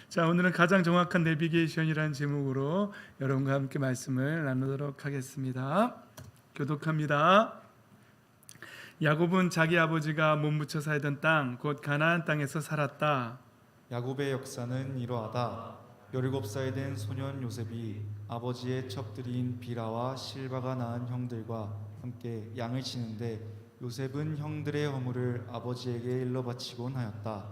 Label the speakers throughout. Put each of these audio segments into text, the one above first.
Speaker 1: 자, 오늘은 가장 정확한 내비게이션이라는 제목으로 여러분과 함께 말씀을 나누도록 하겠습니다. 교독합니다. 야곱은 자기 아버지가 몸부쳐 살던 땅, 곧 가나안 땅에서 살았다.
Speaker 2: 야곱의 역사는 이러하다. 17살 된 소년 요셉이 아버지의 첩들인 비라와 실바가 낳은 형들과 함께 양을 치는데 요셉은 형들의 허물을 아버지에게 일러 바치곤 하였다.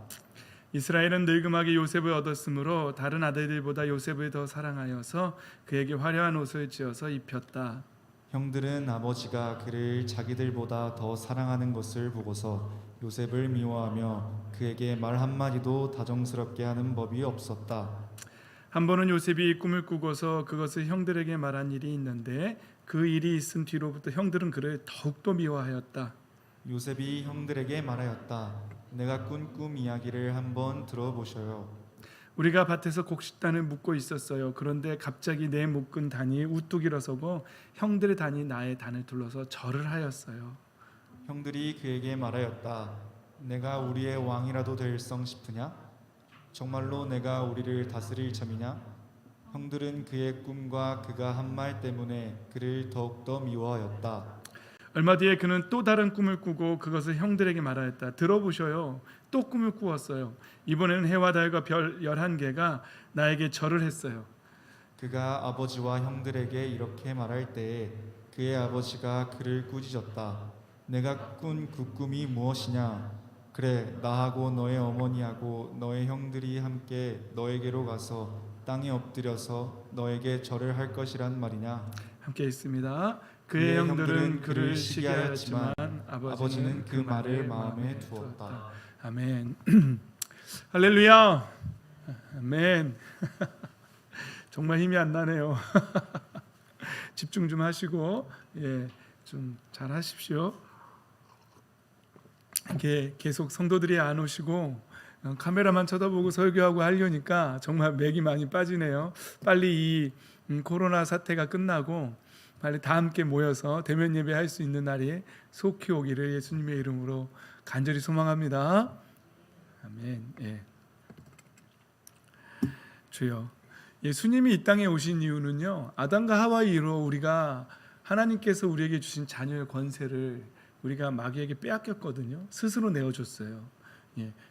Speaker 1: 이스라엘은 늙음하게 요셉을 얻었으므로 다른 아들들보다 요셉을 더 사랑하여서 그에게 화려한 옷을 지어서 입혔다.
Speaker 2: 형들은 아버지가 그를 자기들보다 더 사랑하는 것을 보고서 요셉을 미워하며 그에게 말 한마디도 다정스럽게 하는 법이 없었다.
Speaker 1: 한 번은 요셉이 꿈을 꾸고서 그것을 형들에게 말한 일이 있는데 그 일이 있은 뒤로부터 형들은 그를 더욱더 미워하였다.
Speaker 2: 요셉이 형들에게 말하였다. 내가 꾼 꿈 이야기를 한번 들어보셔요.
Speaker 1: 우리가 밭에서 곡식단을 묶고 있었어요. 그런데 갑자기 내 묶은 단이 우뚝 일어서고 형들의 단이 나의 단을 둘러서 절을 하였어요.
Speaker 2: 형들이 그에게 말하였다. 내가 우리의 왕이라도 될성 싶으냐? 정말로 내가 우리를 다스릴 참이냐? 형들은 그의 꿈과 그가 한 말 때문에 그를 더욱더 미워하였다.
Speaker 1: 얼마 뒤에 그는 또 다른 꿈을 꾸고 그것을 형들에게 말하였다. 들어보셔요. 또 꿈을 꾸었어요. 이번에는 해와 달과 별 11개가 나에게 절을 했어요.
Speaker 2: 그가 아버지와 형들에게 이렇게 말할 때에 그의 아버지가 그를 꾸짖었다. 내가 꾼 그 꿈이 무엇이냐? 그래, 나하고 너의 어머니하고 너의 형들이 함께 너에게로 가서 땅에 엎드려서 너에게 절을 할 것이란 말이냐?
Speaker 1: 함께 있습니다. 그의 형들은 그를 시기하였지만
Speaker 2: 아버지는 그 말을 마음에 두었다.
Speaker 1: 아멘. 할렐루야. 아멘. 정말 힘이 안 나네요. 집중 좀 하시고 좀 잘 하십시오. 이게 계속 성도들이 안 오시고 카메라만 쳐다보고 설교하고 하려니까 정말 맥이 많이 빠지네요. 빨리 이 코로나 사태가 끝나고 빨리 다 함께 모여서 대면 예배할 수 있는 날이 속히 오기를 예수님의 이름으로 간절히 소망합니다. 아멘. 주여, 예수님이 이 땅에 오신 이유는요, 아담과 하와 이후로 우리가 하나님께서 우리에게 주신 자녀의 권세를 우리가 마귀에게 빼앗겼거든요. 스스로 내어줬어요.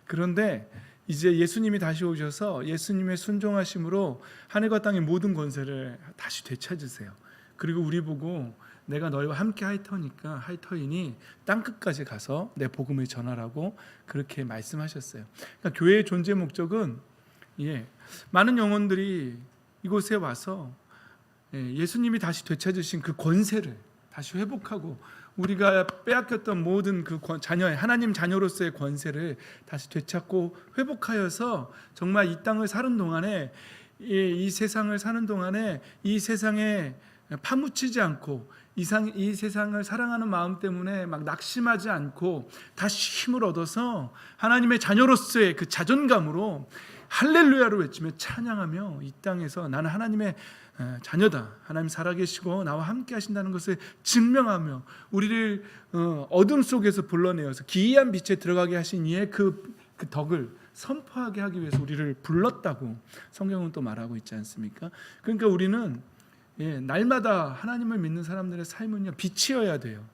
Speaker 1: 그런데 이제 예수님이 다시 오셔서 예수님의 순종하심으로 하늘과 땅의 모든 권세를 다시 되찾으세요. 그리고 우리 보고 내가 너희와 함께 할 터이니 땅 끝까지 가서 내 복음을 전하라고 그렇게 말씀하셨어요. 그러니까 교회의 존재 목적은 많은 영혼들이 이곳에 와서 예수님이 다시 되찾으신 그 권세를 다시 회복하고 우리가 빼앗겼던 모든 그 자녀의 하나님 자녀로서의 권세를 다시 되찾고 회복하여서 정말 이 땅을 사는 동안에 이 세상을 사는 동안에 이 세상에 파묻히지 않고 이 세상을 사랑하는 마음 때문에 막 낙심하지 않고 다시 힘을 얻어서 하나님의 자녀로서의 그 자존감으로 할렐루야로 외치며 찬양하며 이 땅에서 나는 하나님의 자녀다, 하나님 살아계시고 나와 함께 하신다는 것을 증명하며 우리를 어둠 속에서 불러내어서 기이한 빛에 들어가게 하신 이의 그 덕을 선포하게 하기 위해서 우리를 불렀다고 성경은 또 말하고 있지 않습니까? 그러니까 우리는 날마다 하나님을 믿는 사람들의 삶은요, 빛이어야 돼요.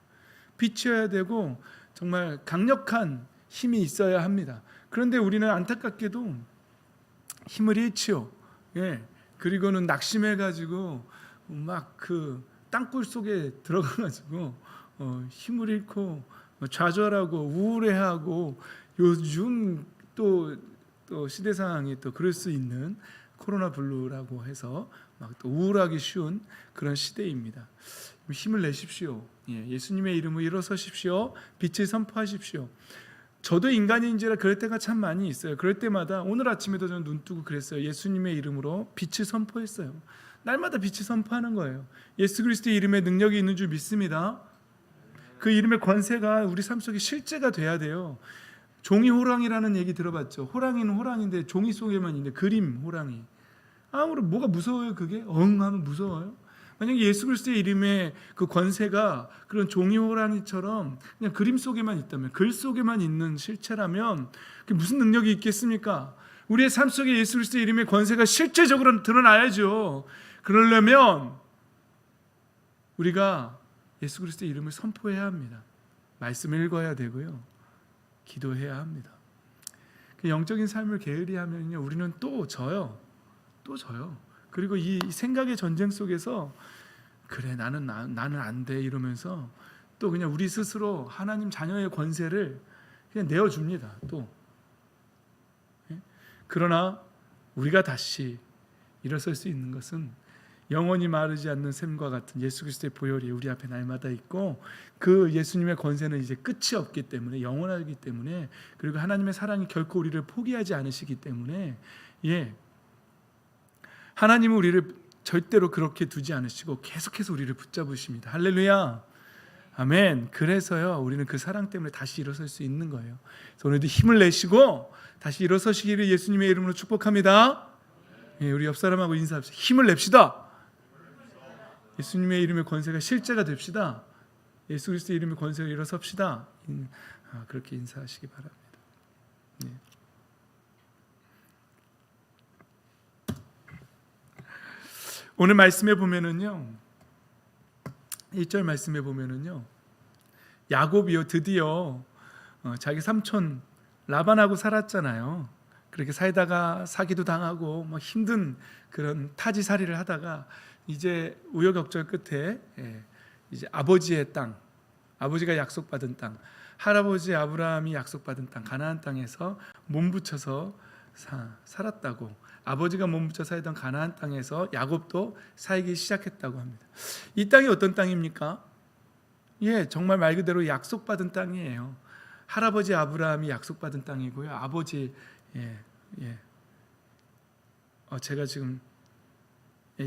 Speaker 1: 빛이어야 되고 정말 강력한 힘이 있어야 합니다. 그런데 우리는 안타깝게도 힘을 잃지요. 그리고는 낙심해가지고 막 그 땅굴 속에 들어가가지고 힘을 잃고 좌절하고 우울해하고 요즘 또 시대 상황이 또 그럴 수 있는 코로나 블루라고 해서 막 또 우울하기 쉬운 그런 시대입니다. 힘을 내십시오. 예수님의 이름으로 일어서십시오. 빛을 선포하십시오. 저도 인간인지라 그럴 때가 참 많이 있어요. 그럴 때마다 오늘 아침에도 저는 눈 뜨고 그랬어요. 예수님의 이름으로 빛을 선포했어요. 날마다 빛을 선포하는 거예요. 예수 그리스도의 이름에 능력이 있는 줄 믿습니다. 그 이름의 권세가 우리 삶 속에 실제가 돼야 돼요. 종이 호랑이라는 얘기 들어봤죠? 호랑이는 호랑인데 종이 속에만 있는데 그림 호랑이. 아무리 뭐가 무서워요 그게? 하면 무서워요? 만약에 예수 그리스도의 이름의 그 권세가 그런 종이 호랑이처럼 그냥 그림 속에만 있다면, 글 속에만 있는 실체라면 그게 무슨 능력이 있겠습니까? 우리의 삶 속에 예수 그리스도의 이름의 권세가 실제적으로 드러나야죠. 그러려면 우리가 예수 그리스도의 이름을 선포해야 합니다. 말씀을 읽어야 되고요. 기도해야 합니다. 그 영적인 삶을 게으리하면요, 우리는 또 져요. 그리고 이 생각의 전쟁 속에서 그래 나는 안 돼 이러면서 또 그냥 우리 스스로 하나님 자녀의 권세를 그냥 내어줍니다. 또 그러나 우리가 다시 일어설 수 있는 것은 영원히 마르지 않는 샘과 같은 예수 그리스도의 보혈이 우리 앞에 날마다 있고, 그 예수님의 권세는 이제 끝이 없기 때문에 영원하기 때문에, 그리고 하나님의 사랑이 결코 우리를 포기하지 않으시기 때문에 하나님은 우리를 절대로 그렇게 두지 않으시고 계속해서 우리를 붙잡으십니다. 할렐루야, 아멘. 그래서요 우리는 그 사랑 때문에 다시 일어설 수 있는 거예요. 그래서 오늘도 힘을 내시고 다시 일어서시기를 예수님의 이름으로 축복합니다. 우리 옆 사람하고 인사합시다. 힘을 냅시다. 예수님의 이름의 권세가 실제가 됩시다. 예수 그리스도의 이름의 권세가 일어섭시다. 그렇게 인사하시기 바랍니다. 오늘 말씀에 보면은요, 1절 말씀에 보면은요, 야곱이요 드디어 자기 삼촌 라반하고 살았잖아요. 그렇게 살다가 사기도 당하고 뭐 힘든 그런 타지살이를 하다가 이제 우여곡절 끝에 이제 아버지의 땅, 아버지가 약속받은 땅, 할아버지 아브라함이 약속받은 땅 가나안 땅에서 몸붙여서 살았다고, 아버지가 몸붙여 살던 가나안 땅에서 야곱도 살기 시작했다고 합니다. 이 땅이 어떤 땅입니까? 정말 말 그대로 약속받은 땅이에요. 할아버지 아브라함이 약속받은 땅이고요. 아버지 제가 지금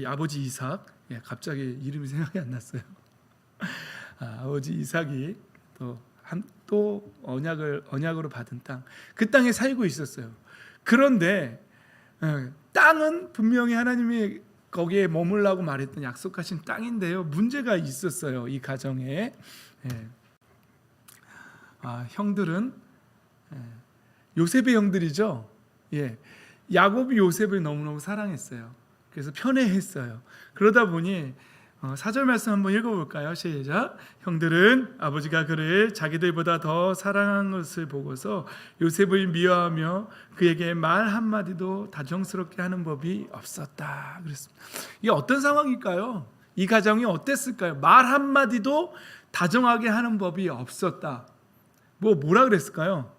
Speaker 1: 아버지 이삭, 갑자기 이름이 생각이 안 났어요. 아버지 이삭이 또 언약으로 받은 땅, 그 땅에 살고 있었어요. 그런데 땅은 분명히 하나님이 거기에 머물라고 말했던 약속하신 땅인데요, 문제가 있었어요. 이 가정에 형들은 요셉의 형들이죠. 야곱이 요셉을 너무너무 사랑했어요. 그래서 편애했어요. 그러다 보니 4절 말씀 한번 읽어볼까요? 시작. 형들은 아버지가 그를 자기들보다 더 사랑한 것을 보고서 요셉을 미워하며 그에게 말 한마디도 다정스럽게 하는 법이 없었다 그랬습니다. 이게 어떤 상황일까요? 이 가정이 어땠을까요? 말 한마디도 다정하게 하는 법이 없었다. 뭐라 그랬을까요?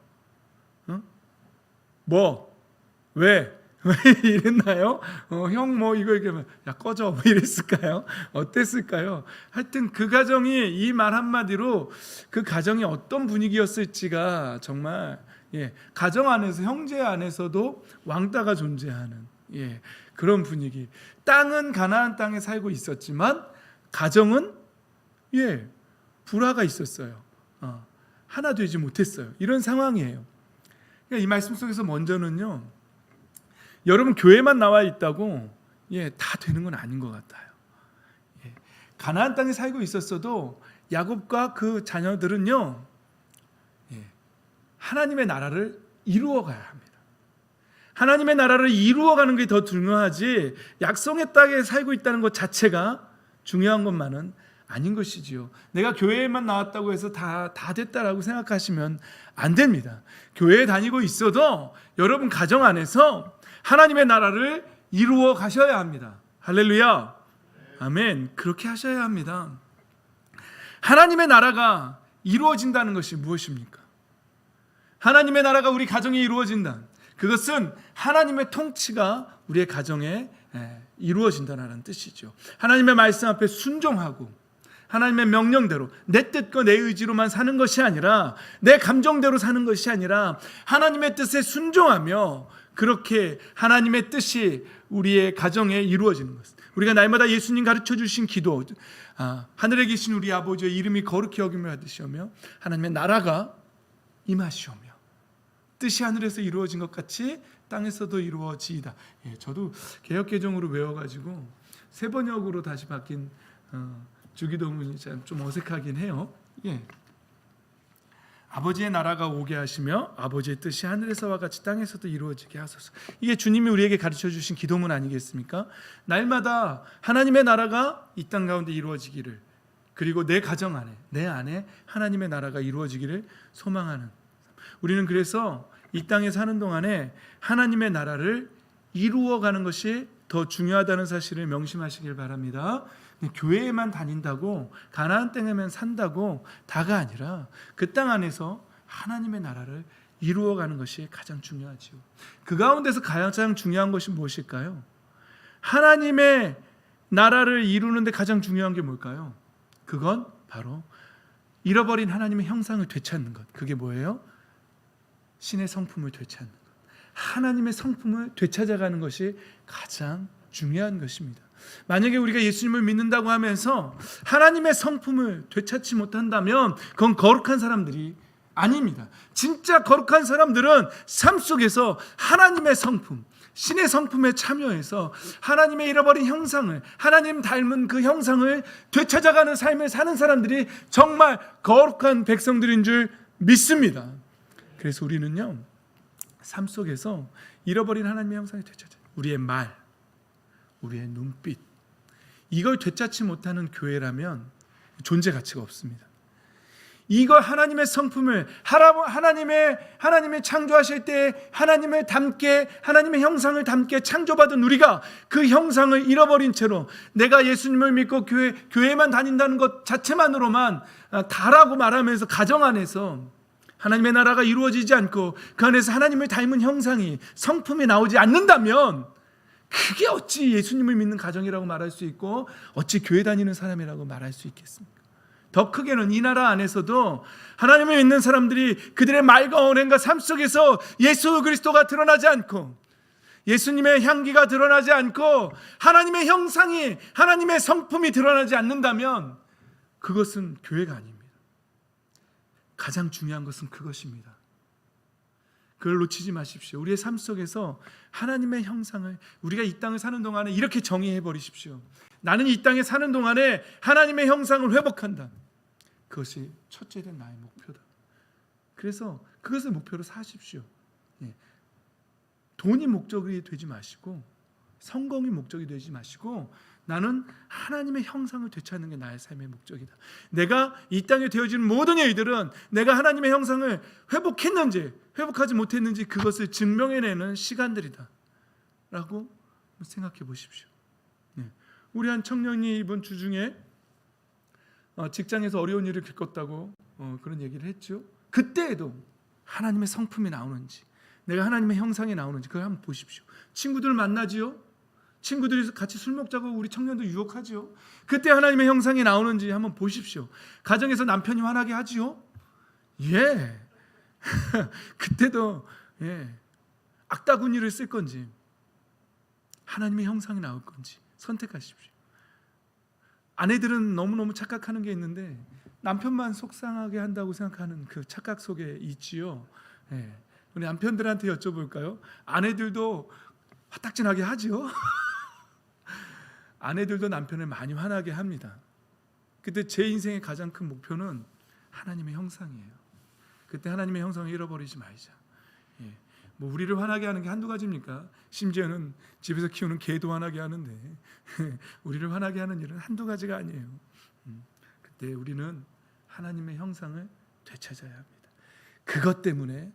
Speaker 1: 왜 이랬나요? 형 이거 얘기하면 야 꺼져 이랬을까요? 어땠을까요? 하여튼 그 가정이 이 말 한마디로 그 가정이 어떤 분위기였을지가 정말 가정 안에서, 형제 안에서도 왕따가 존재하는 그런 분위기. 땅은 가나안 땅에 살고 있었지만 가정은 불화가 있었어요. 하나 되지 못했어요. 이런 상황이에요. 그러니까 이 말씀 속에서 먼저는요, 여러분 교회만 나와 있다고 다 되는 건 아닌 것 같아요. 가나안 땅에 살고 있었어도 야곱과 그 자녀들은요, 하나님의 나라를 이루어가야 합니다. 하나님의 나라를 이루어가는 게 더 중요하지 약속의 땅에 살고 있다는 것 자체가 중요한 것만은 아닌 것이지요. 내가 교회에만 나왔다고 해서 다 됐다라고 생각하시면 안 됩니다. 교회에 다니고 있어도 여러분 가정 안에서 하나님의 나라를 이루어 가셔야 합니다. 할렐루야, 아멘. 그렇게 하셔야 합니다. 하나님의 나라가 이루어진다는 것이 무엇입니까? 하나님의 나라가 우리 가정에 이루어진다, 그것은 하나님의 통치가 우리의 가정에 이루어진다는 뜻이죠. 하나님의 말씀 앞에 순종하고 하나님의 명령대로 내 뜻과 내 의지로만 사는 것이 아니라, 내 감정대로 사는 것이 아니라 하나님의 뜻에 순종하며 그렇게 하나님의 뜻이 우리의 가정에 이루어지는 것. 우리가 날마다 예수님 가르쳐 주신 기도, 하늘에 계신 우리 아버지의 이름이 거룩히 여김을 받으시오며 하나님의 나라가 임하시오며 뜻이 하늘에서 이루어진 것 같이 땅에서도 이루어지이다. 저도 개역개정으로 외워가지고 세번역으로 다시 바뀐 주기도문이 좀 어색하긴 해요. 아버지의 나라가 오게 하시며 아버지의 뜻이 하늘에서와 같이 땅에서도 이루어지게 하소서. 이게 주님이 우리에게 가르쳐 주신 기도문 아니겠습니까? 날마다 하나님의 나라가 이 땅 가운데 이루어지기를, 그리고 내 가정 안에, 내 안에 하나님의 나라가 이루어지기를 소망하는, 우리는 그래서 이 땅에 사는 동안에 하나님의 나라를 이루어가는 것이 더 중요하다는 사실을 명심하시길 바랍니다. 교회에만 다닌다고, 가나안 땅에만 산다고 다가 아니라 그 땅 안에서 하나님의 나라를 이루어가는 것이 가장 중요하지요. 그 가운데서 가장 중요한 것이 무엇일까요? 하나님의 나라를 이루는데 가장 중요한 게 뭘까요? 그건 바로 잃어버린 하나님의 형상을 되찾는 것. 그게 뭐예요? 신의 성품을 되찾는 것. 하나님의 성품을 되찾아가는 것이 가장 중요한 것입니다. 만약에 우리가 예수님을 믿는다고 하면서 하나님의 성품을 되찾지 못한다면 그건 거룩한 사람들이 아닙니다. 진짜 거룩한 사람들은 삶 속에서 하나님의 성품, 신의 성품에 참여해서 하나님의 잃어버린 형상을, 하나님 닮은 그 형상을 되찾아가는 삶을 사는 사람들이 정말 거룩한 백성들인 줄 믿습니다. 그래서 우리는요, 삶 속에서 잃어버린 하나님의 형상을 되찾아, 우리의 말, 우리의 눈빛, 이걸 되찾지 못하는 교회라면 존재 가치가 없습니다. 이거 하나님의 성품을, 하나님의 창조하실 때 하나님을 닮게, 하나님의 형상을 닮게 창조받은 우리가 그 형상을 잃어버린 채로 내가 예수님을 믿고 교회만 다닌다는 것 자체만으로만 다라고 말하면서 가정 안에서 하나님의 나라가 이루어지지 않고 그 안에서 하나님을 닮은 형상이, 성품이 나오지 않는다면 그게 어찌 예수님을 믿는 가정이라고 말할 수 있고 어찌 교회 다니는 사람이라고 말할 수 있겠습니까? 더 크게는 이 나라 안에서도 하나님을 믿는 사람들이 그들의 말과 언행과 삶 속에서 예수 그리스도가 드러나지 않고, 예수님의 향기가 드러나지 않고, 하나님의 형상이, 하나님의 성품이 드러나지 않는다면 그것은 교회가 아닙니다. 가장 중요한 것은 그것입니다. 그걸 놓치지 마십시오. 우리의 삶 속에서 하나님의 형상을, 우리가 이 땅을 사는 동안에 이렇게 정의해 버리십시오. 나는 이 땅에 사는 동안에 하나님의 형상을 회복한다. 그것이 첫째 된 나의 목표다. 그래서 그것을 목표로 사십시오. 돈이 목적이 되지 마시고, 성공이 목적이 되지 마시고, 나는 하나님의 형상을 되찾는 게 나의 삶의 목적이다. 내가 이 땅에 되어지는 모든 일들은 내가 하나님의 형상을 회복했는지 회복하지 못했는지 그것을 증명해내는 시간들이다 라고 생각해 보십시오. 우리 한 청년이 이번 주 중에 직장에서 어려운 일을 겪었다고 그런 얘기를 했죠. 그때에도 하나님의 성품이 나오는지, 내가 하나님의 형상이 나오는지 그걸 한번 보십시오. 친구들 만나지요. 친구들이 같이 술 먹자고 우리 청년들 유혹하지요. 그때 하나님의 형상이 나오는지 한번 보십시오. 가정에서 남편이 화나게 하지요. 예. 그때도 악다구니를 쓸 건지 하나님의 형상이 나올 건지 선택하십시오. 아내들은 너무너무 착각하는 게 있는데 남편만 속상하게 한다고 생각하는 그 착각 속에 있지요. 우리 남편들한테 여쭤볼까요? 아내들도 화딱지나게 하지요. 아내들도 남편을 많이 화나게 합니다. 그때 제 인생의 가장 큰 목표는 하나님의 형상이에요. 그때 하나님의 형상을 잃어버리지 말자. 뭐 우리를 화나게 하는 게 한두 가지입니까? 심지어는 집에서 키우는 개도 화나게 하는데 우리를 화나게 하는 일은 한두 가지가 아니에요. 그때 우리는 하나님의 형상을 되찾아야 합니다. 그것 때문에,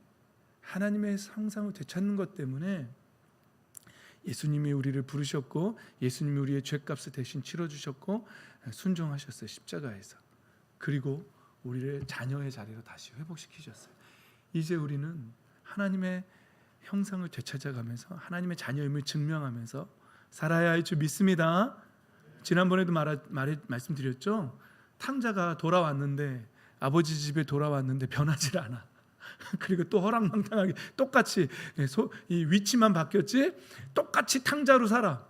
Speaker 1: 하나님의 형상을 되찾는 것 때문에 예수님이 우리를 부르셨고, 예수님이 우리의 죄값을 대신 치러주셨고 순종하셨어요. 십자가에서. 그리고 우리를 자녀의 자리로 다시 회복시키셨어요. 이제 우리는 하나님의 형상을 되찾아가면서 하나님의 자녀임을 증명하면서 살아야 할 줄 믿습니다. 지난번에도 말씀드렸죠. 탕자가 돌아왔는데, 아버지 집에 돌아왔는데 변하지 않아. 그리고 또 허랑방탕하게 똑같이 이 위치만 바뀌었지 똑같이 탕자로 살아.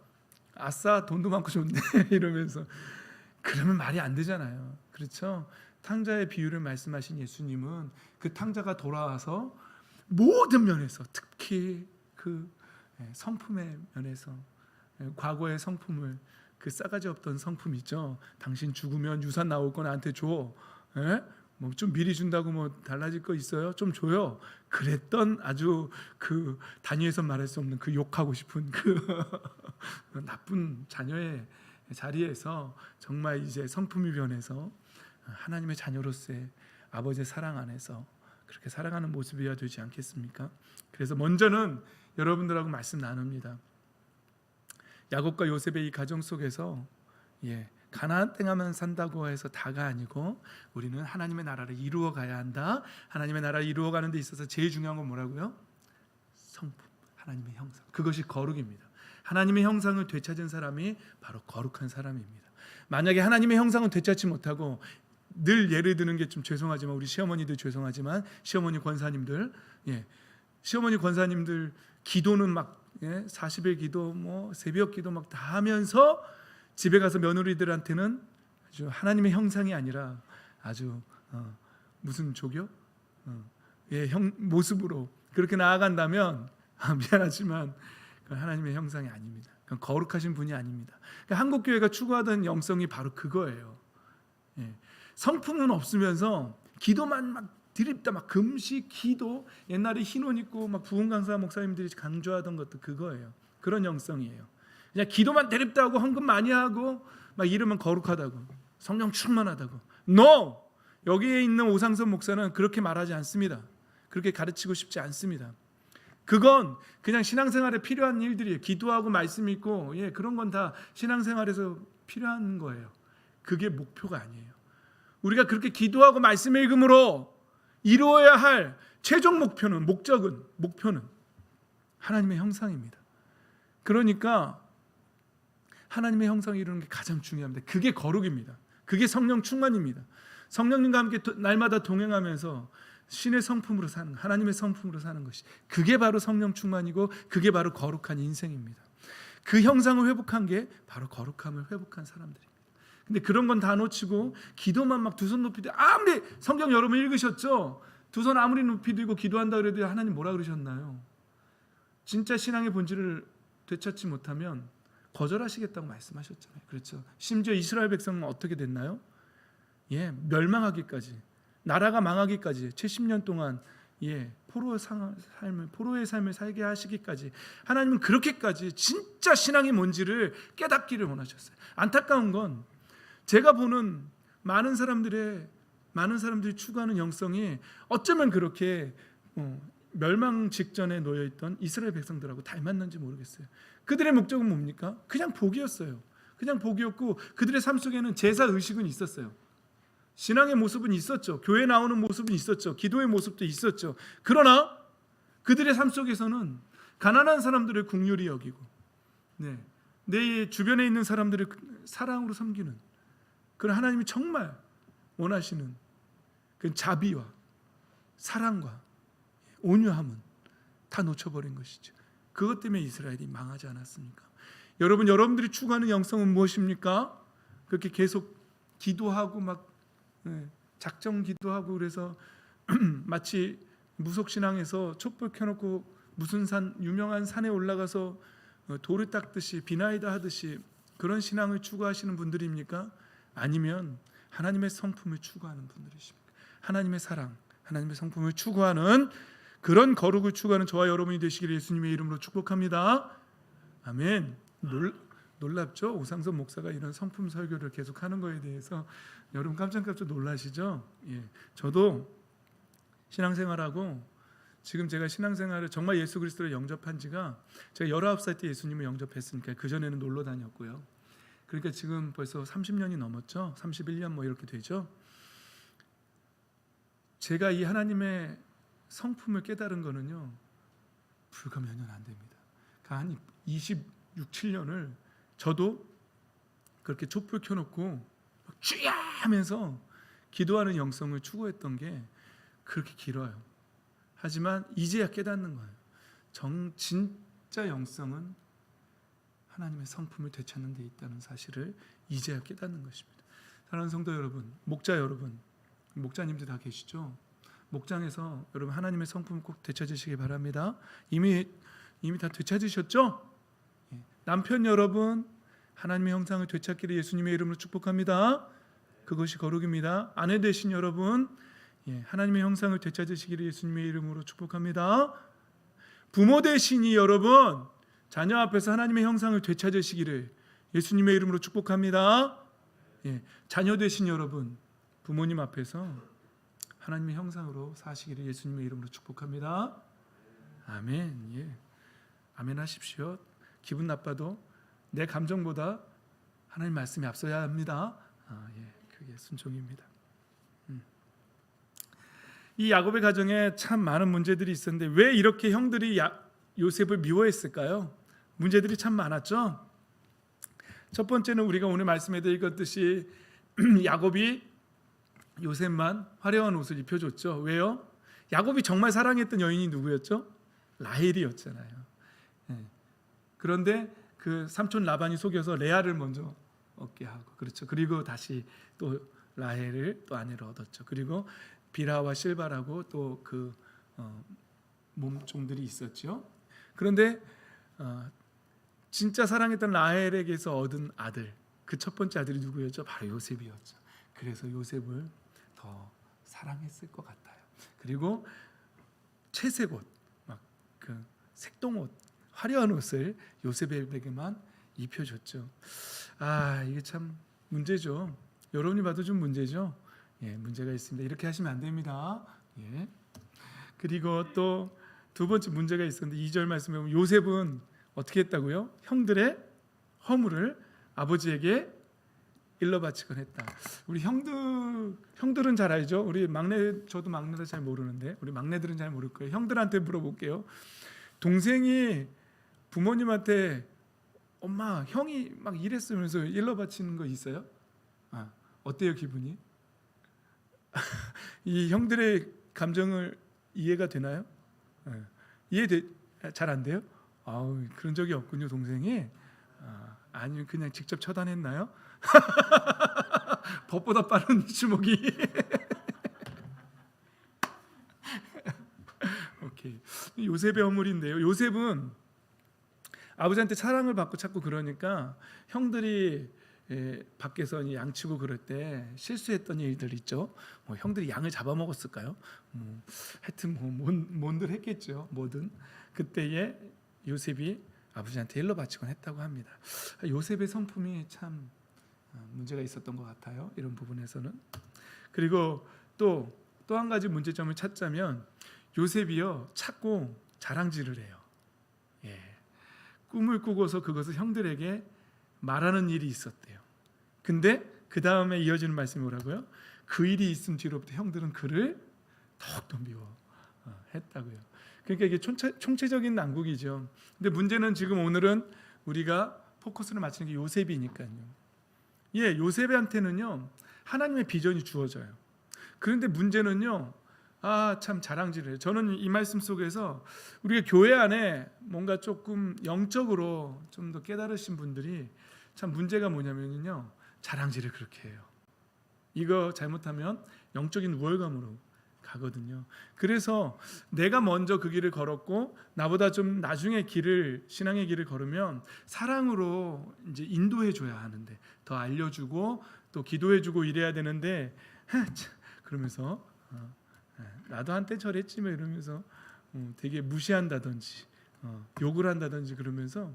Speaker 1: 아싸, 돈도 많고 좋네 이러면서. 그러면 말이 안 되잖아요. 그렇죠? 탕자의 비유를 말씀하신 예수님은 그 탕자가 돌아와서 모든 면에서, 특히 그 성품의 면에서, 과거의 성품을, 그 싸가지 없던 성품 있죠. 당신 죽으면 유산 나올 거 나한테 줘. 뭐 좀 미리 준다고 뭐 달라질 거 있어요? 좀 줘요. 그랬던 아주 그 단위에서 말할 수 없는 그 욕하고 싶은 그 나쁜 자녀의 자리에서 정말 이제 성품이 변해서 하나님의 자녀로서의 아버지의 사랑 안에서 그렇게 살아가는 모습이어야 되지 않겠습니까? 그래서 먼저는 여러분들하고 말씀 나눕니다. 야곱과 요셉의 이 가정 속에서 가나안 땅에만 산다고 해서 다가 아니고 우리는 하나님의 나라를 이루어 가야 한다. 하나님의 나라를 이루어 가는 데 있어서 제일 중요한 건 뭐라고요? 성품, 하나님의 형상. 그것이 거룩입니다. 하나님의 형상을 되찾은 사람이 바로 거룩한 사람입니다. 만약에 하나님의 형상을 되찾지 못하고 늘 예를 드는 게 좀 죄송하지만 우리 시어머니들 죄송하지만 시어머니 권사님들 시어머니 권사님들 기도는 막 40일 기도 뭐 새벽 기도 막 다 하면서 집에 가서 며느리들한테는 아주 하나님의 형상이 아니라 아주 무슨 조교 모습으로 그렇게 나아간다면 미안하지만 그건 하나님의 형상이 아닙니다. 그건 거룩하신 분이 아닙니다. 그러니까 한국 교회가 추구하던 영성이 바로 그거예요. 성품은 없으면서 기도만 막 드립다 막 금식 기도 옛날에 흰 옷 입고 막 부흥 강사 목사님들이 강조하던 것도 그거예요. 그런 영성이에요. 그냥 기도만 드립다 하고 헌금 많이 하고 막 이러면 거룩하다고 성령 충만하다고. No! 여기에 있는 오상선 목사는 그렇게 말하지 않습니다. 그렇게 가르치고 싶지 않습니다. 그건 그냥 신앙생활에 필요한 일들이에요. 기도하고 말씀 읽고 그런 건 다 신앙생활에서 필요한 거예요. 그게 목표가 아니에요. 우리가 그렇게 기도하고 말씀 읽음으로 이루어야 할 최종 목표는 목표는 하나님의 형상입니다. 그러니까 하나님의 형상을 이루는 게 가장 중요합니다. 그게 거룩입니다. 그게 성령 충만입니다. 성령님과 함께 날마다 동행하면서 신의 성품으로 사는 하나님의 성품으로 사는 것이 그게 바로 성령 충만이고 그게 바로 거룩한 인생입니다. 그 형상을 회복한 게 바로 거룩함을 회복한 사람들입니다. 근데 그런 건 다 놓치고 기도만 막 두 손 높이 들고 아무리 성경 여러분 읽으셨죠? 두 손 아무리 높이 들고 기도한다 그래도 하나님 뭐라 그러셨나요? 진짜 신앙의 본질을 되찾지 못하면 거절하시겠다고 말씀하셨잖아요. 그렇죠? 심지어 이스라엘 백성은 어떻게 됐나요? 멸망하기까지 나라가 망하기까지 70년 동안 포로의 삶을 살게 하시기까지 하나님은 그렇게까지 진짜 신앙이 뭔지를 깨닫기를 원하셨어요. 안타까운 건 제가 보는 많은 사람들이 추구하는 영성이 어쩌면 그렇게 멸망 직전에 놓여있던 이스라엘 백성들하고 닮았는지 모르겠어요. 그들의 목적은 뭡니까? 그냥 복이었어요. 그냥 복이었고 그들의 삶 속에는 제사 의식은 있었어요. 신앙의 모습은 있었죠. 교회 나오는 모습은 있었죠. 기도의 모습도 있었죠. 그러나 그들의 삶 속에서는 가난한 사람들을 긍휼히 여기고 내 주변에 있는 사람들을 사랑으로 섬기는 그런 하나님이 정말 원하시는 그 자비와 사랑과 온유함은 다 놓쳐버린 것이죠. 그것 때문에 이스라엘이 망하지 않았습니까? 여러분들이 추구하는 영성은 무엇입니까? 그렇게 계속 기도하고 막 작정 기도하고 그래서 마치 무속신앙에서 촛불 켜놓고 무슨 유명한 산에 올라가서 돌을 닦듯이 비나이다 하듯이 그런 신앙을 추구하시는 분들입니까? 아니면 하나님의 성품을 추구하는 분들이십니까? 하나님의 사랑, 하나님의 성품을 추구하는 그런 거룩을 추구하는 저와 여러분이 되시기를 예수님의 이름으로 축복합니다. 아멘. 놀랍죠? 오상선 목사가 이런 성품 설교를 계속하는 거에 대해서 여러분 깜짝깜짝 놀라시죠? 저도 신앙생활하고 지금 제가 신앙생활을 정말 예수 그리스도를 영접한 지가 제가 19살 때 예수님을 영접했으니까 그전에는 놀러 다녔고요. 그러니까 지금 벌써 30년이 넘었죠. 31년 뭐 이렇게 되죠. 제가 이 하나님의 성품을 깨달은 거는요. 불과 몇 년 안 됩니다. 한 26, 7년을 저도 그렇게 촛불 켜놓고 주야 하면서 기도하는 영성을 추구했던 게 그렇게 길어요. 하지만 이제야 깨닫는 거예요. 진짜 영성은 하나님의 성품을 되찾는 데 있다는 사실을 이제야 깨닫는 것입니다. 사랑하는 성도 여러분, 목자 여러분, 목자님들 다 계시죠? 목장에서 여러분 하나님의 성품을 꼭 되찾으시기 바랍니다. 이미 다 되찾으셨죠? 남편 여러분 하나님의 형상을 되찾기를 예수님의 이름으로 축복합니다. 그것이 거룩입니다. 아내 되신 여러분 하나님의 형상을 되찾으시기를 예수님의 이름으로 축복합니다. 부모 되시니 여러분, 자녀 앞에서 하나님의 형상을 되찾으시기를 예수님의 이름으로 축복합니다. 자녀 되신 여러분, 부모님 앞에서 하나님의 형상으로 사시기를 예수님의 이름으로 축복합니다. 아멘. 아멘 하십시오. 기분 나빠도 내 감정보다 하나님 말씀이 앞서야 합니다. 그게 순종입니다. 이 야곱의 가정에 참 많은 문제들이 있었는데 왜 이렇게 형들이 요셉을 미워했을까요? 문제들이 참 많았죠. 첫 번째는 우리가 오늘 말씀에도 읽었듯이 야곱이 요셉만 화려한 옷을 입혀줬죠. 왜요? 야곱이 정말 사랑했던 여인이 누구였죠? 라헬이었잖아요. 그런데 그 삼촌 라반이 속여서 레아를 먼저 얻게 하고, 그렇죠. 그리고 다시 또 라헬을 또 아내로 얻었죠. 그리고 비라와 실바라고 또 그 몸종들이 있었죠. 그런데 진짜 사랑했던 라헬에게서 얻은 아들, 그 첫 번째 아들이 누구였죠? 바로 요셉이었죠. 그래서 요셉을 더 사랑했을 것 같아요. 그리고 채색 옷, 막 그 색동옷, 화려한 옷을 요셉에게만 입혀줬죠. 이게 참 문제죠. 여러분이 봐도 좀 문제죠. 문제가 있습니다. 이렇게 하시면 안 됩니다. 그리고 또 두 번째 문제가 있었는데 2절 말씀에 보면 요셉은 어떻게 했다고요? 형들의 허물을 아버지에게 일러바치곤 했다. 우리 형들은 잘 알죠. 우리 막내, 저도 막내라 잘 모르는데 우리 막내들은 잘 모를 거예요. 형들한테 물어볼게요. 동생이 부모님한테 엄마, 형이 막 이랬으면서 일러바치는 거 있어요? 어때요, 기분이? 이 형들의 감정을 이해가 되나요? 잘 안 돼요? 그런 적이 없군요, 동생이. 아니면 그냥 직접 처단했나요? 법보다 빠른 주먹이. 오케이. 요셉의 허물인데요. 요셉은 아버지한테 사랑을 받고 자꾸 그러니까 형들이 밖에서 양치고 그럴 때 실수했던 일들 있죠. 형들이 양을 잡아먹었을까요? 하여튼 뭔들 했겠죠. 뭐든. 그때에 요셉이 아버지한테 일러 바치곤 했다고 합니다. 요셉의 성품이 참 문제가 있었던 것 같아요. 이런 부분에서는. 그리고 또 한 가지 문제점을 찾자면 요셉이요 자꾸 자랑질을 해요. 꿈을 꾸고서 그것을 형들에게 말하는 일이 있었대요. 근데 그 다음에 이어지는 말씀이 뭐라고요? 그 일이 있음 뒤로부터 형들은 그를 더욱더 미워했다고요. 그러니까 이게 총체적인 난국이죠. 근데 문제는 지금 오늘은 우리가 포커스를 맞추는 게 요셉이니까요. 요셉한테는요 하나님의 비전이 주어져요. 그런데 문제는요, 참 자랑질을 해요. 저는 이 말씀 속에서 우리가 교회 안에 뭔가 조금 영적으로 좀 더 깨달으신 분들이 참 문제가 뭐냐면요, 자랑질을 그렇게 해요. 이거 잘못하면 영적인 우월감으로 가거든요. 그래서 내가 먼저 그 길을 걸었고 나보다 좀 나중에 신앙의 길을 걸으면 사랑으로 이제 인도해 줘야 하는데, 더 알려주고 또 기도해주고 이래야 되는데, 그러면서 나도 한때 저랬지 뭐 이러면서 되게 무시한다든지 욕을 한다든지 그러면서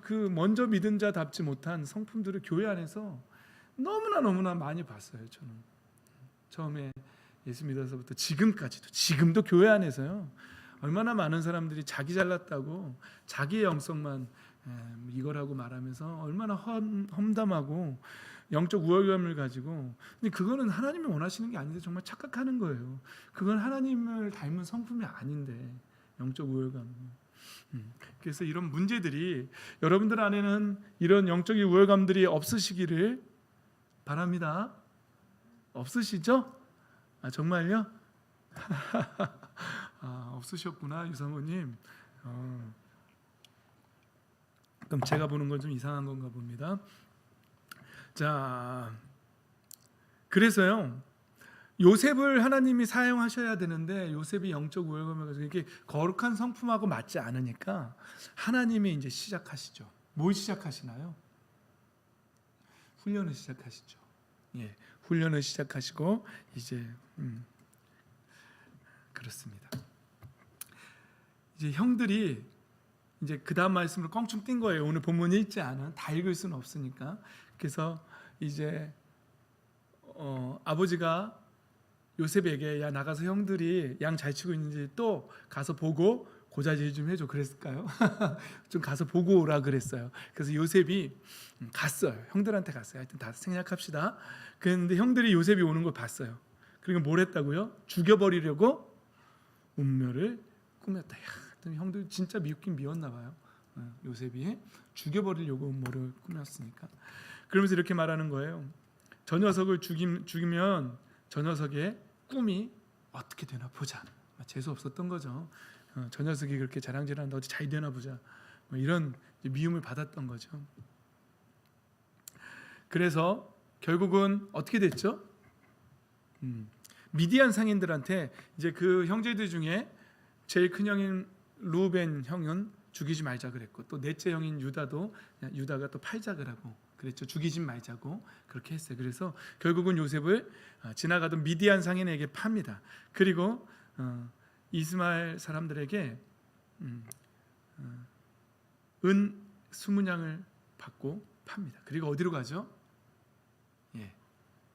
Speaker 1: 그 먼저 믿은 자답지 못한 성품들을 교회 안에서 너무나 많이 봤어요. 저는 처음에 예수 믿어서부터 지금도 교회 안에서요 얼마나 많은 사람들이 자기 잘났다고 자기의 영성만 이거라고 말하면서 얼마나 험담하고 영적 우월감을 가지고, 근데 그거는 하나님이 원하시는 게 아닌데 정말 착각하는 거예요. 그건 하나님을 닮은 성품이 아닌데 영적 우월감. 그래서 이런 문제들이 여러분들 안에는 이런 영적인 우월감들이 없으시기를 바랍니다. 없으시죠? 정말요? 없으셨구나, 유사모님. 그럼 제가 보는 건 좀 이상한 건가 봅니다. 자, 그래서요 요셉을 하나님이 사용하셔야 되는데 요셉이 영적 우월감을 가지고 이렇게 거룩한 성품하고 맞지 않으니까 하나님이 이제 시작하시죠. 뭘 시작하시나요? 훈련을 시작하시죠. 훈련을 시작하시고 이제 그렇습니다. 이제 형들이 이제 그 다음 말씀을 껑충 띈 거예요. 오늘 본문 읽지 않은 다 읽을 수는 없으니까. 그래서 이제 아버지가 요셉에게 야 나가서 형들이 양 잘 치고 있는지 또 가서 보고 고자질 좀 해줘 그랬을까요? 좀 가서 보고 오라 그랬어요. 그래서 요셉이 갔어요. 형들한테 갔어요. 하여튼 다 생략합시다. 그런데 형들이 요셉이 오는 걸 봤어요. 그리고 뭘 했다고요? 죽여버리려고 운묘를 꾸몄다. 야, 형들 진짜 미웠긴 미웠나 봐요. 요셉이 죽여버리려고 음모를 꾸몄으니까. 그러면서 이렇게 말하는 거예요. 저 녀석을 죽이면 저 녀석의 꿈이 어떻게 되나 보자. 재수 없었던 거죠. 저 녀석이 그렇게 자랑질하는데 어찌 잘 되나 보자. 이런 미움을 받았던 거죠. 그래서 결국은 어떻게 됐죠? 미디안 상인들한테 이제 그 형제들 중에 제일 큰 형인 루벤 형은 죽이지 말자 그랬고 또 넷째 형인 유다가 또 팔자 그라고 그랬죠. 죽이지 말자고 그렇게 했어요. 그래서 결국은 요셉을 지나가던 미디안 상인에게 팝니다. 그리고 이스마엘 사람들에게 은 20냥을 받고 팝니다. 그리고 어디로 가죠?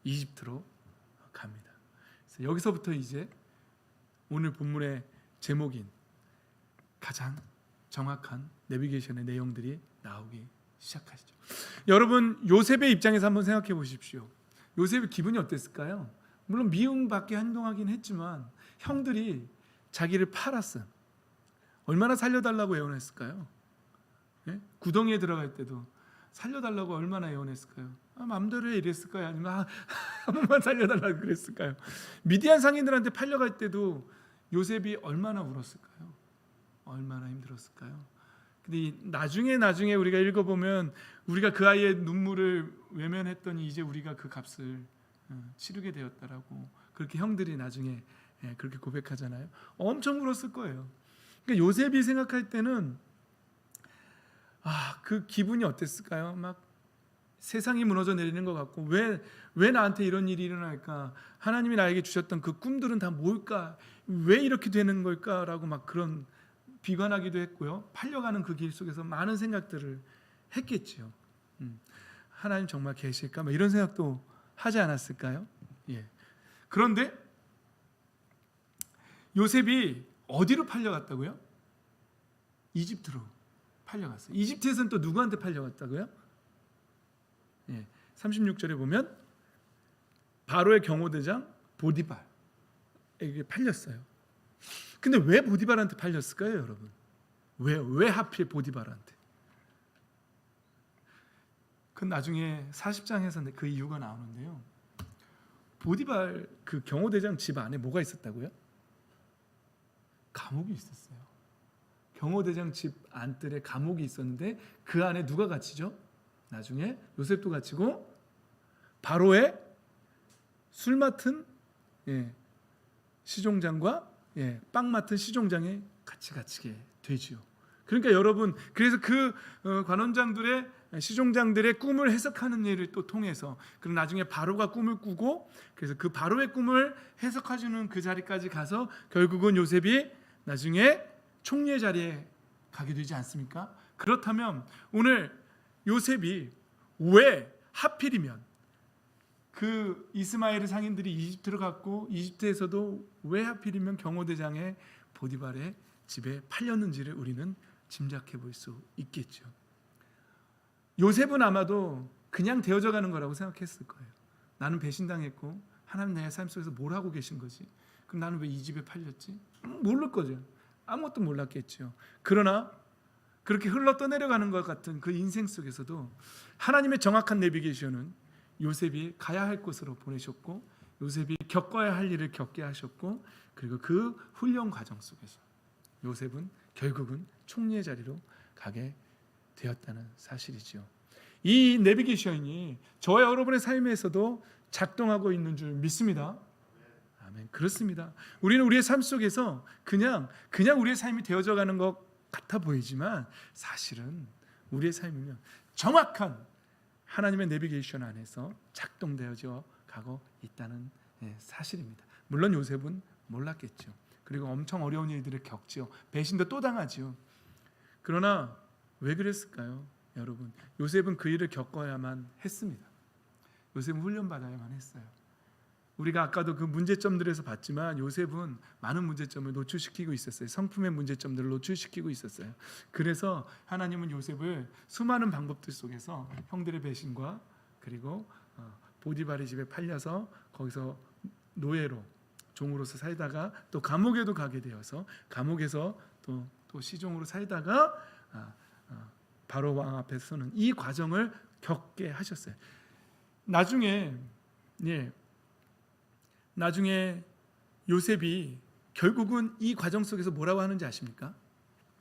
Speaker 1: 이집트로 갑니다. 그래서 여기서부터 이제 오늘 본문의 제목인 가장 정확한 내비게이션의 내용들이 나오기 시작하시죠. 여러분 요셉의 입장에서 한번 생각해 보십시오. 요셉의 기분이 어땠을까요? 물론 미움받게 행동하긴 했지만 형들이 자기를 팔았어요. 얼마나 살려달라고 애원했을까요? 구덩이에 들어갈 때도 살려달라고 얼마나 애원했을까요? 마음대로 해 이랬을까요? 아니면 한 번만 살려달라고 그랬을까요? 미디안 상인들한테 팔려갈 때도 요셉이 얼마나 울었을까요? 얼마나 힘들었을까요? 근데 나중에 우리가 읽어보면 우리가 그 아이의 눈물을 외면했더니 이제 우리가 그 값을 치르게 되었다라고 그렇게 형들이 나중에 그렇게 고백하잖아요. 엄청 울었을 거예요. 그러니까 요셉이 생각할 때는 그 기분이 어땠을까요? 막 세상이 무너져 내리는 것 같고 왜 나한테 이런 일이 일어날까? 하나님이 나에게 주셨던 그 꿈들은 다 뭘까? 왜 이렇게 되는 걸까라고 막 그런 비관하기도 했고요. 팔려가는 그 길 속에서 많은 생각들을 했겠지요. 하나님 정말 계실까? 막 이런 생각도 하지 않았을까요? 그런데 요셉이 어디로 팔려갔다고요? 이집트로 팔려갔어요. 이집트에서는 또 누구한테 팔려갔다고요? 36절에 보면 바로의 경호대장 보디발에게 팔렸어요. 근데 왜 보디발한테 팔렸을까요, 여러분? 왜 하필 보디발한테? 그건 나중에 40장에서 그 이유가 나오는데요. 보디발 그 경호대장 집 안에 뭐가 있었다고요? 감옥이 있었어요. 경호대장 집 안뜰에 감옥이 있었는데 그 안에 누가 갇히죠? 나중에 요셉도 갇히고 바로의 술 맡은 시종장과 빵 맡은 시종장에 같이 갇히게 되지요. 그러니까 여러분 그래서 그 관원장들의 시종장들의 꿈을 해석하는 일을 또 통해서 그럼 나중에 바로가 꿈을 꾸고 그래서 그 바로의 꿈을 해석해주는 그 자리까지 가서 결국은 요셉이 나중에 총리의 자리에 가게 되지 않습니까? 그렇다면 오늘 요셉이 왜 하필이면 그 이스마엘 상인들이 이집트로 갔고 이집트에서도 왜 하필이면 경호대장의 보디발의 집에 팔렸는지를 우리는 짐작해 볼 수 있겠죠. 요셉은 아마도 그냥 되어져 가는 거라고 생각했을 거예요. 나는 배신당했고 하나님 내 삶 속에서 뭘 하고 계신 거지? 그럼 나는 왜 이 집에 팔렸지? 모를 거죠. 아무것도 몰랐겠죠. 그러나 그렇게 흘러 떠내려가는 것 같은 그 인생 속에서도 하나님의 정확한 내비게이션은 요셉이 가야 할 곳으로 보내셨고 요셉이 겪어야 할 일을 겪게 하셨고 그리고 그 훈련 과정 속에서 요셉은 결국은 총리의 자리로 가게 되었다는 사실이죠. 이 내비게이션이 저와 여러분의 삶에서도 작동하고 있는 줄 믿습니다. 아멘. 그렇습니다. 우리는 우리의 삶 속에서 그냥 우리의 삶이 되어져 가는 것 같아 보이지만 사실은 우리의 삶이면 정확한 하나님의 내비게이션 안에서 작동되어져 가고 있다는 사실입니다. 물론 요셉은 몰랐겠죠. 그리고 엄청 어려운 일들을 겪지요. 배신도 또 당하지요. 그러나 왜 그랬을까요? 여러분, 요셉은 그 일을 겪어야만 했습니다. 요셉은 훈련받아야만 했어요. 우리가 아까도 그 문제점들에서 봤지만 요셉은 많은 문제점을 노출시키고 있었어요. 성품의 문제점들을 노출시키고 있었어요. 그래서 하나님은 요셉을 수많은 방법들 속에서 형들의 배신과 그리고 보디발의 집에 팔려서 거기서 노예로 종으로서 살다가 또 감옥에도 가게 되어서 감옥에서 또 시종으로 살다가 바로 왕 앞에 서는 이 과정을 겪게 하셨어요. 나중에 요셉이 결국은 이 과정 속에서 뭐라고 하는지 아십니까?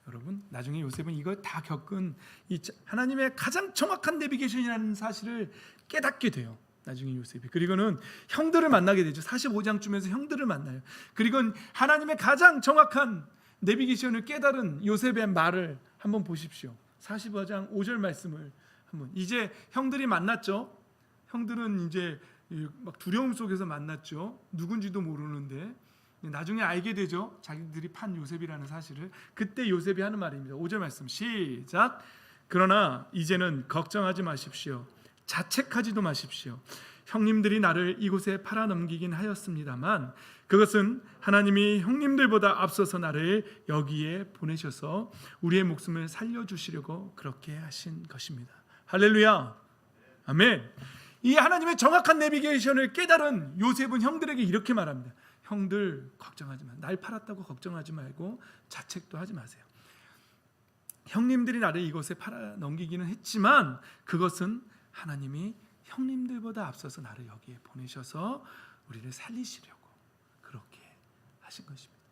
Speaker 1: 여러분, 나중에 요셉은 이걸 다 겪은 이 하나님의 가장 정확한 내비게이션이라는 사실을 깨닫게 돼요. 나중에 요셉이. 그리고는 형들을 만나게 되죠. 45장쯤에서 형들을 만나요. 그리고 하나님의 가장 정확한 내비게이션을 깨달은 요셉의 말을 한번 보십시오. 45장 5절 말씀을 한번. 이제 형들이 만났죠. 형들은 이제 막 두려움 속에서 만났죠. 누군지도 모르는데 나중에 알게 되죠. 자기들이 판 요셉이라는 사실을. 그때 요셉이 하는 말입니다. 5절 말씀 시작. 그러나 이제는 걱정하지 마십시오. 자책하지도 마십시오. 형님들이 나를 이곳에 팔아넘기긴 하였습니다만 그것은 하나님이 형님들보다 앞서서 나를 여기에 보내셔서 우리의 목숨을 살려주시려고 그렇게 하신 것입니다. 할렐루야. 아멘. 이 하나님의 정확한 내비게이션을 깨달은 요셉은 형들에게 이렇게 말합니다. 형들 걱정하지 마. 날 팔았다고 걱정하지 말고 자책도 하지 마세요. 형님들이 나를 이곳에 팔아 넘기기는 했지만 그것은 하나님이 형님들보다 앞서서 나를 여기에 보내셔서 우리를 살리시려고 그렇게 하신 것입니다.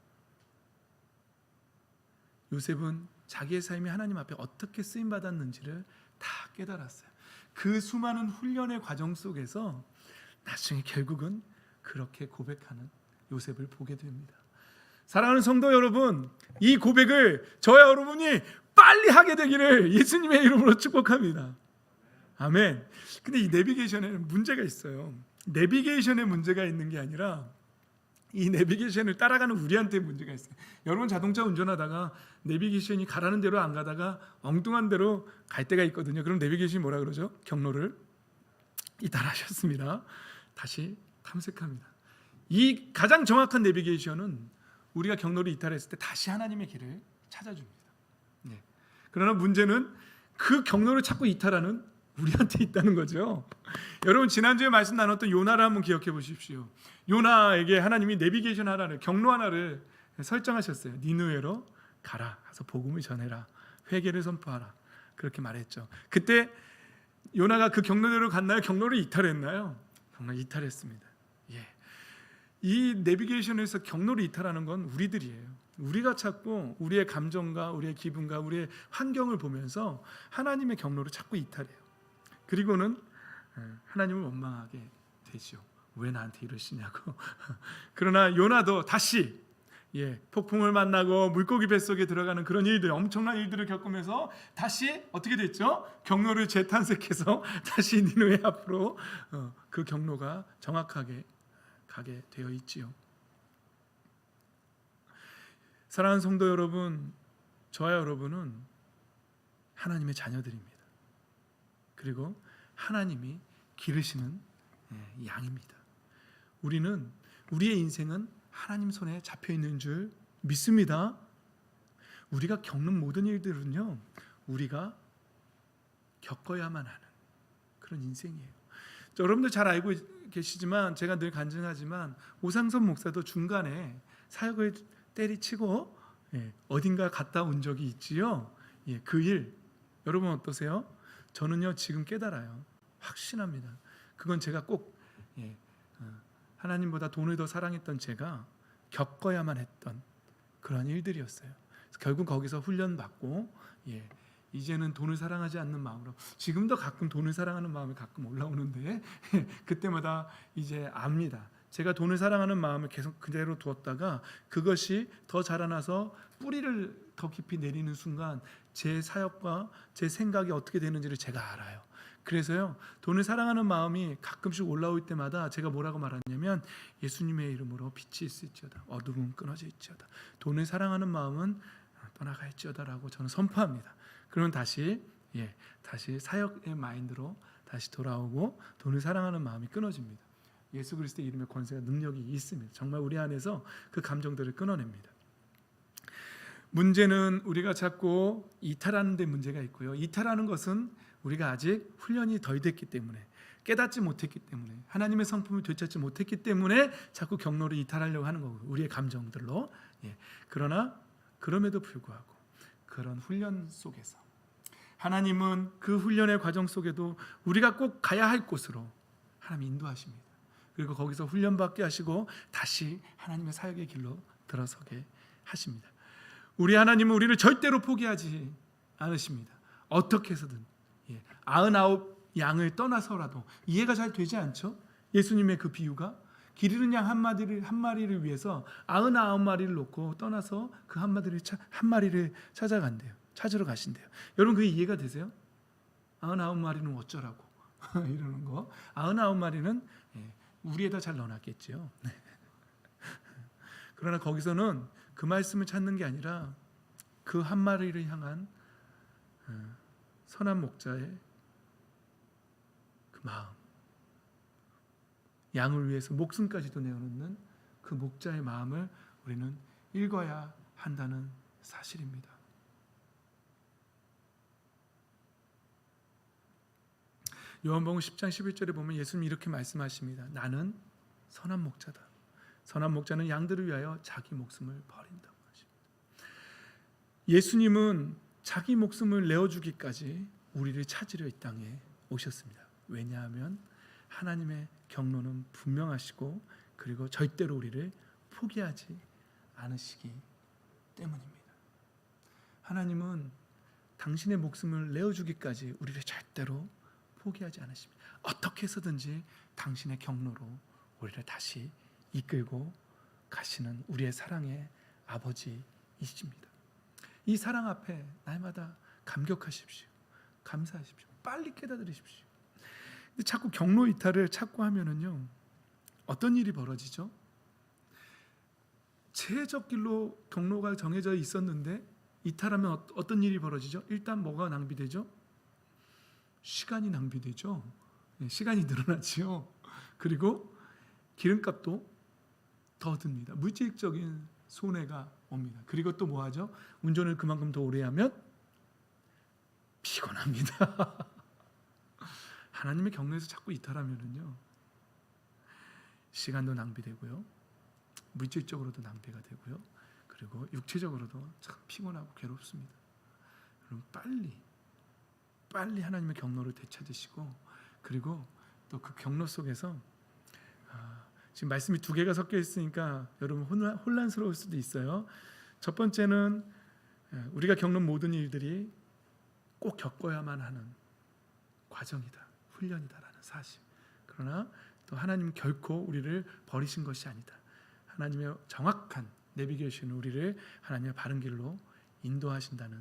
Speaker 1: 요셉은 자기의 삶이 하나님 앞에 어떻게 쓰임 받았는지를 다 깨달았어요. 그 수많은 훈련의 과정 속에서 나중에 결국은 그렇게 고백하는 요셉을 보게 됩니다. 사랑하는 성도 여러분, 이 고백을 저와 여러분이 빨리 하게 되기를 예수님의 이름으로 축복합니다. 아멘. 근데 이 내비게이션에는 문제가 있어요. 내비게이션에 문제가 있는 게 아니라 이 내비게이션을 따라가는 우리한테 문제가 있어요. 여러분 자동차 운전하다가 내비게이션이 가라는 대로 안 가다가 엉뚱한 대로 갈 때가 있거든요. 그럼 내비게이션이 뭐라 그러죠? 경로를 이탈하셨습니다. 다시 탐색합니다. 이 가장 정확한 내비게이션은 우리가 경로를 이탈했을 때 다시 하나님의 길을 찾아줍니다. 네. 그러나 문제는 그 경로를 자꾸 이탈하는 우리한테 있다는 거죠. 여러분 지난주에 말씀 나눴던 요나를 한번 기억해 보십시오. 요나에게 하나님이 내비게이션 하나를 경로 하나를 설정하셨어요. 니느웨로 가라. 가서 복음을 전해라. 회개를 선포하라. 그렇게 말했죠. 그때 요나가 그 경로대로 갔나요? 경로를 이탈했나요? 경로를 이탈했습니다. 예. 이 내비게이션에서 경로를 이탈하는 건 우리들이에요. 우리가 찾고 우리의 감정과 우리의 기분과 우리의 환경을 보면서 하나님의 경로를 자꾸 이탈해요. 그리고는 하나님을 원망하게 되죠. 왜 나한테 이러시냐고. 그러나 요나도 다시 폭풍을 만나고 물고기 뱃속에 들어가는 그런 일들, 엄청난 일들을 겪으면서 다시 어떻게 됐죠? 경로를 재탄생해서 다시 니느웨 앞으로 그 경로가 정확하게 가게 되어 있지요. 사랑하는 성도 여러분, 저와 여러분은 하나님의 자녀들입니다. 그리고 하나님이 기르시는 양입니다. 우리는 우리의 인생은 하나님 손에 잡혀 있는 줄 믿습니다. 우리가 겪는 모든 일들은요, 우리가 겪어야만 하는 그런 인생이에요. 여러분들 잘 알고 계시지만 제가 늘 간증하지만 오상선 목사도 중간에 사역을 때리치고 어딘가 갔다 온 적이 있지요. 그 일 여러분 어떠세요? 저는요 지금 깨달아요. 확신합니다. 그건 제가 꼭 하나님보다 돈을 더 사랑했던 제가 겪어야만 했던 그런 일들이었어요. 결국 거기서 훈련받고 이제는 돈을 사랑하지 않는 마음으로, 지금도 가끔 돈을 사랑하는 마음이 가끔 올라오는데 그때마다 이제 압니다. 제가 돈을 사랑하는 마음을 계속 그대로 두었다가 그것이 더 자라나서 뿌리를 더 깊이 내리는 순간 제 사역과 제 생각이 어떻게 되는지를 제가 알아요. 그래서요, 돈을 사랑하는 마음이 가끔씩 올라올 때마다 제가 뭐라고 말하냐면, 예수님의 이름으로 빛이 있을지어다, 어둠은 끊어져 있지어다, 돈을 사랑하는 마음은 떠나갈지어다라고 저는 선포합니다. 그러면 다시 사역의 마인드로 다시 돌아오고 돈을 사랑하는 마음이 끊어집니다. 예수 그리스도의 이름의 권세가, 능력이 있습니다. 정말 우리 안에서 그 감정들을 끊어냅니다. 문제는 우리가 자꾸 이탈하는 데 문제가 있고요. 이탈하는 것은 우리가 아직 훈련이 덜 됐기 때문에, 깨닫지 못했기 때문에, 하나님의 성품을 되찾지 못했기 때문에 자꾸 경로를 이탈하려고 하는 거고, 우리의 감정들로. 그러나 그럼에도 불구하고 그런 훈련 속에서 하나님은 그 훈련의 과정 속에도 우리가 꼭 가야 할 곳으로 하나님 인도하십니다. 그리고 거기서 훈련받게 하시고 다시 하나님의 사역의 길로 들어서게 하십니다. 우리 하나님은 우리를 절대로 포기하지 않으십니다. 어떻게 해서든 99 양을 떠나서라도. 이해가 잘 되지 않죠? 예수님의 그 비유가 길 잃은 양 한 마리를 위해서 99마리를 놓고 떠나서 그 한 마리를 찾으러 가신대요. 여러분, 그게 이해가 되세요? 99마리는 어쩌라고 이러는 거. 99마리는 우리에다 잘 넣어놨겠죠. 그러나 거기서는 그 말씀을 찾는 게 아니라 그 한 마리를 향한 선한 목자의 그 마음, 양을 위해서 목숨까지도 내어놓는 그 목자의 마음을 우리는 읽어야 한다는 사실입니다. 요한복음 10장 11절에 보면 예수님이 이렇게 말씀하십니다. 나는 선한 목자다. 선한 목자는 양들을 위하여 자기 목숨을 버린다고 하십니다. 예수님은 자기 목숨을 내어주기까지 우리를 찾으려 이 땅에 오셨습니다. 왜냐하면 하나님의 경로는 분명하시고, 그리고 절대로 우리를 포기하지 않으시기 때문입니다. 하나님은 당신의 목숨을 내어주기까지 우리를 절대로 포기하지 않으십니다. 어떻게 해서든지 당신의 경로로 우리를 다시 이끌고 가시는 우리의 사랑의 아버지이십니다. 이 사랑 앞에 날마다 감격하십시오. 감사하십시오. 빨리 깨달으십시오. 근데 자꾸 경로 이탈을 자꾸 하면은요, 어떤 일이 벌어지죠? 최적 길로 경로가 정해져 있었는데 이탈하면 어떤 일이 벌어지죠? 일단 뭐가 낭비되죠? 시간이 낭비되죠. 시간이 늘어나지요. 그리고 기름값도 더 듭니다. 물질적인 손해가 옵니다. 그리고 또 뭐하죠? 운전을 그만큼 더 오래 하면 피곤합니다. 하나님의 경로에서 자꾸 이탈하면은요, 시간도 낭비되고요, 물질적으로도 낭비가 되고요, 그리고 육체적으로도 참 피곤하고 괴롭습니다. 그럼 빨리 하나님의 경로를 되찾으시고, 그리고 또 그 경로 속에서 지금 말씀이 두 개가 섞여 있으니까 여러분 혼란스러울 수도 있어요. 첫 번째는 우리가 겪는 모든 일들이 꼭 겪어야만 하는 과정이다, 훈련이다라는 사실. 그러나 또 하나님 결코 우리를 버리신 것이 아니다. 하나님의 정확한 내비게이션은 우리를 하나님의 바른 길로 인도하신다는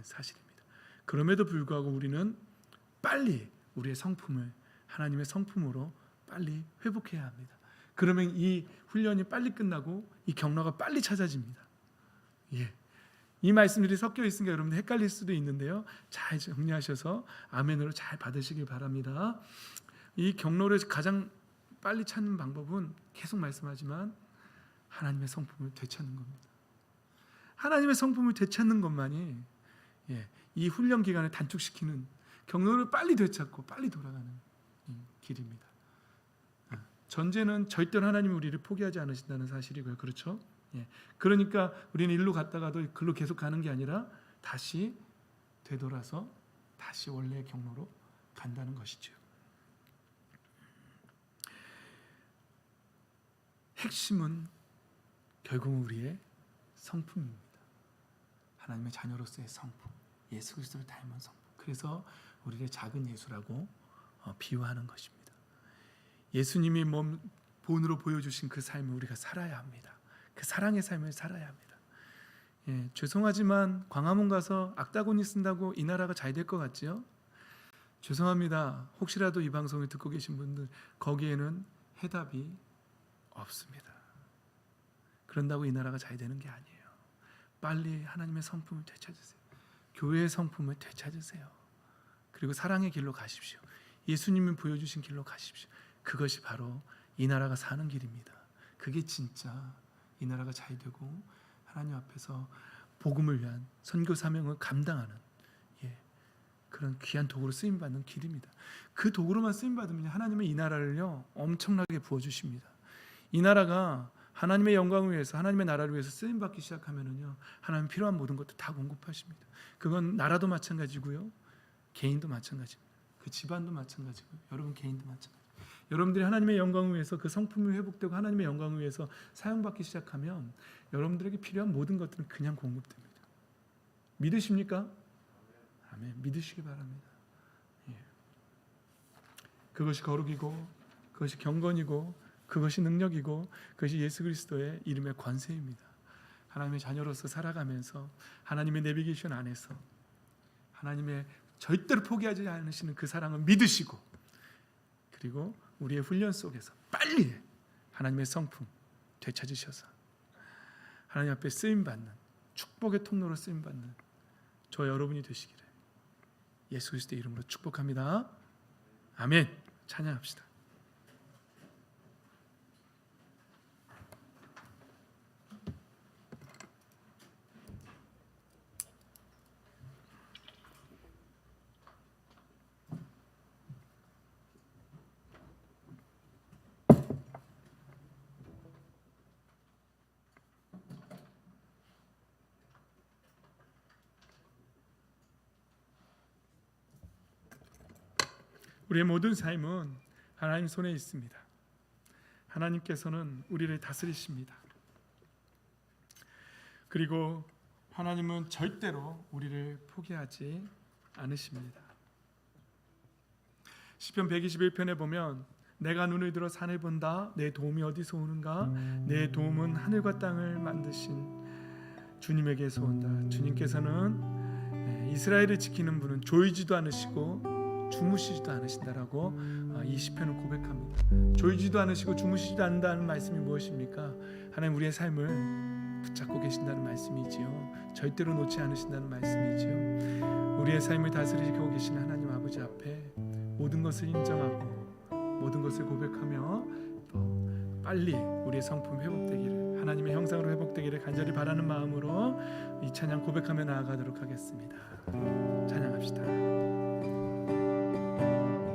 Speaker 1: 사실입니다. 그럼에도 불구하고 우리는 빨리 우리의 성품을 하나님의 성품으로 빨리 회복해야 합니다. 그러면 이 훈련이 빨리 끝나고 이 경로가 빨리 찾아집니다. 이 말씀들이 섞여 있으니까 여러분들 헷갈릴 수도 있는데요, 잘 정리하셔서 아멘으로 잘 받으시길 바랍니다. 이 경로를 가장 빨리 찾는 방법은 계속 말씀하지만 하나님의 성품을 되찾는 겁니다. 하나님의 성품을 되찾는 것만이 이 훈련 기간을 단축시키는, 경로를 빨리 되찾고 빨리 돌아가는 길입니다. 전제는 절대로 하나님이 우리를 포기하지 않으신다는 사실이고요. 그렇죠? 그러니까 우리는 일로 갔다가도 글로 계속 가는 게 아니라 다시 되돌아서 다시 원래의 경로로 간다는 것이죠. 핵심은 결국은 우리의 성품입니다. 하나님의 자녀로서의 성품, 예수 그리스도를 닮은 성품. 그래서 우리를 작은 예수라고 비유하는 것입니다. 예수님이 몸 본으로 보여주신 그 삶을 우리가 살아야 합니다. 그 사랑의 삶을 살아야 합니다. 죄송하지만 광화문 가서 악다구니 쓴다고 이 나라가 잘 될 것 같지요? 죄송합니다. 혹시라도 이 방송을 듣고 계신 분들 거기에는 해답이 없습니다. 그런다고 이 나라가 잘 되는 게 아니에요. 빨리 하나님의 성품을 되찾으세요. 교회의 성품을 되찾으세요. 그리고 사랑의 길로 가십시오. 예수님이 보여주신 길로 가십시오. 그것이 바로 이 나라가 사는 길입니다. 그게 진짜 이 나라가 잘 되고 하나님 앞에서 복음을 위한 선교 사명을 감당하는 그런 귀한 도구로 쓰임받는 길입니다. 그 도구로만 쓰임받으면 하나님은 이 나라를요 엄청나게 부어주십니다. 이 나라가 하나님의 영광을 위해서 하나님의 나라를 위해서 쓰임받기 시작하면은요 하나님 필요한 모든 것도 다 공급하십니다. 그건 나라도 마찬가지고요 개인도 마찬가지입니다. 그 집안도 마찬가지고요 여러분 개인도 마찬가지입니다. 여러분들이 하나님의 영광을 위해서 그 성품이 회복되고 하나님의 영광을 위해서 사용받기 시작하면 여러분들에게 필요한 모든 것들은 그냥 공급됩니다. 믿으십니까? 아멘. 믿으시기 바랍니다. 그것이 거룩이고 그것이 경건이고 그것이 능력이고 그것이 예수 그리스도의 이름의 권세입니다. 하나님의 자녀로서 살아가면서 하나님의 내비게이션 안에서 하나님의 절대로 포기하지 않으시는 그 사랑을 믿으시고 그리고 우리의 훈련 속에서 빨리 하나님의 성품 되찾으셔서 하나님 앞에 쓰임받는 축복의 통로로 쓰임받는 저 여러분이 되시기를 예수 그리스도의 이름으로 축복합니다. 아멘. 찬양합시다. 우리의 모든 삶은 하나님 손에 있습니다. 하나님께서는 우리를 다스리십니다. 그리고 하나님은 절대로 우리를 포기하지 않으십니다. 시편 121편에 보면 내가 눈을 들어 산을 본다. 내 도움이 어디서 오는가? 내 도움은 하늘과 땅을 만드신 주님에게서 온다. 주님께서는 이스라엘을 지키는 분은 졸지도 않으시고 주무시지도 않으신다라고 이 시편을 고백합니다. 졸지도 않으시고 주무시지도 않는다는 말씀이 무엇입니까? 하나님 우리의 삶을 붙잡고 계신다는 말씀이지요. 절대로 놓지 않으신다는 말씀이지요. 우리의 삶을 다스리고 계신 하나님 아버지 앞에 모든 것을 인정하고 모든 것을 고백하며 또 빨리 우리의 성품 회복되기를 하나님의 형상으로 회복되기를 간절히 바라는 마음으로 이 찬양 고백하며 나아가도록 하겠습니다. 찬양합시다.